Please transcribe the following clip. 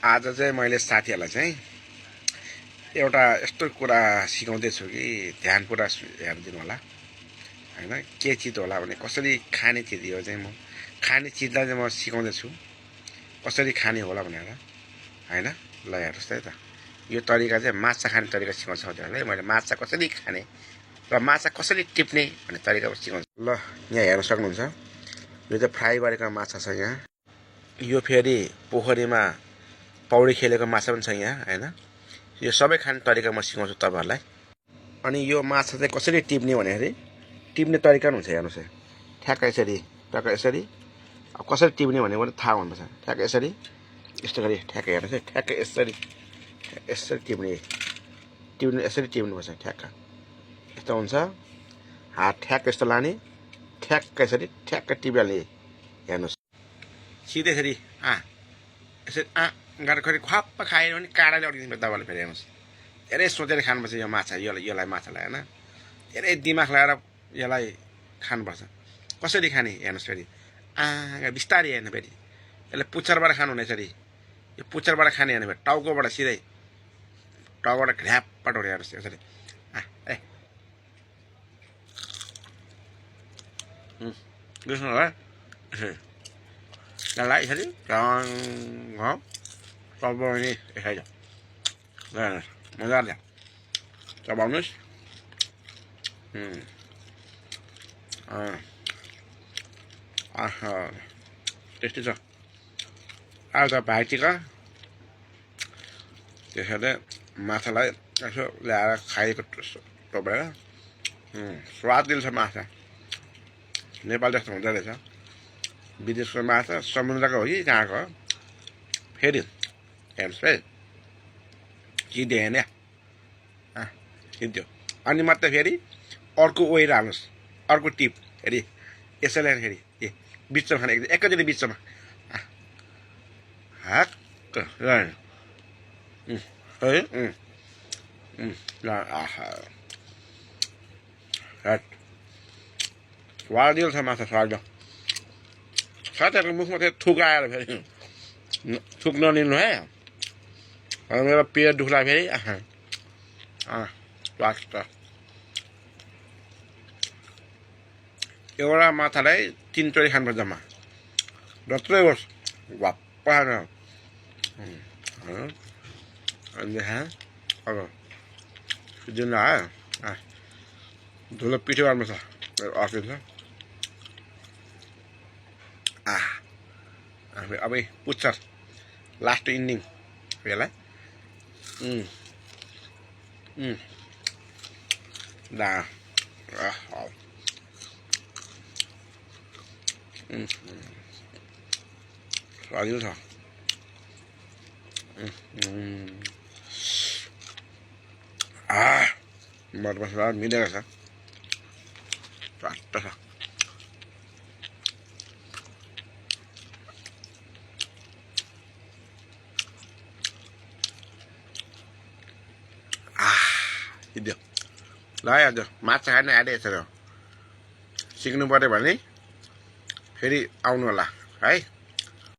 आज चाहिँ मैले साथीहरूलाई चाहिँ एउटा यस्तो कुरा सिकाउँदैछु कि ध्यानपूर्वक हेरिदिनु होला हैन। के चिज होला भने कसरी खाने चिज हो चाहिँ म खाने चिजलाई चाहिँ म सिकाउँदैछु कसरी खाने होला भनेर हैन। ल हेर्नुहोस् त यो तरिका चाहिँ माछा खाने तरिका सिकाउँछु हजुरहरूलाई। मैले माछा कसरी खाने र माछा कसरी टिप्ने भन्ने तरिका सिकाउँछु। ल यहाँ हेर्न सक्नुहुन्छ यो चाहिँ फ्राई गरेको माछा छ। यहाँ यो फेरि पोखरीमा पौडी खेलेको माछा पनि छ यहाँ हैन। यो सबै खाने तरिका म सिकाउँछु तपाईहरुलाई। अनि यो माछा चाहिँ कसरी टिप्ने भन्दाखेरि टिप्ने तरिका पनि हुन्छ हेर्नुस् है। ठ्याक्क यसरी टक्क यसरी अब कसरी टिप्ने भनेको पनि थाहा हुनुपर्छ। ठ्याक्क यसरी यस्तो गरी ठ्याक्क हेर्नुस् है। ठ्याक्क यसरी यसरी टिप्ने यसरी टिप्नुपर्छ। ठ्याक्क यस्तो हुन्छ। हात ठ्याक्क यस्तो लाने ठ्याक्क यसरी ठ्याक्क टिपिहाल्ने हेर्नुस्। सिधै यसरी यसरी गरेर ख्वाप्प खायो भने काँडाले अड्किन्छ तपाईँले फेरि हेर्नुहोस्। धेरै सोचेर खानुपर्छ यो माछा यसलाई माछालाई हैन। धेरै दिमाग लगाएर यसलाई खानुपर्छ। कसरी खाने हेर्नुहोस् फेरि बिस्तारै हेर्नु फेरि यसले पुच्छरबाट खानु हुने यसरी यो पुच्छरबाट खाने हेर्नु फेरि टाउकोबाट सिधै टाउकोबाट घ्याप्पट उठ्यो हेर्नुहोस् यसरी बुझ्नु होला यसलाई यसरी चबाउने यसरी मजाले चबाउनुहोस्। त्यस्तै छ आज भाइटिका त्यसैले माछालाई यसो ल्याएर खाएको टोपेर स्वादिलो छ माछा। नेपाल जस्तो हुँदो रहेछ। विदेशको माछा समुद्रको हो कि कहाँको फेरि हेर्नुहोस् है सिधै हेर्ने सिद्धो। अनि मात्रै फेरि अर्को ओइर हाल्नुहोस् अर्को टिप फेरि यसैलाई फेरि बिचमा खाने एकैचोटि बिचमा स्वादिलो छ माछा स्वादिलो। साथीहरूको मुखमा चाहिँ थुक आएर फेरि थुक नलिनु है। मेरो पेट दुख्ला फेरि स्वास्थ्य। एउटा माछालाई 3 चोटि खानुपर्छ जम्मा जत्रै होस् भप्प खानु। अब दिनु आयो धुलो पिठो गर्नुपर्छ अर्किन्छ। अब पुच्छर लास्ट इन्डिङ यसलाई स्वादिलो छ। मरमसला मिलेको छ स्वास्थ्य छ। सिद्धो ल आज माछा खाने आइडिया छ सिक्नु पर्यो भने फेरि आउनु होला है।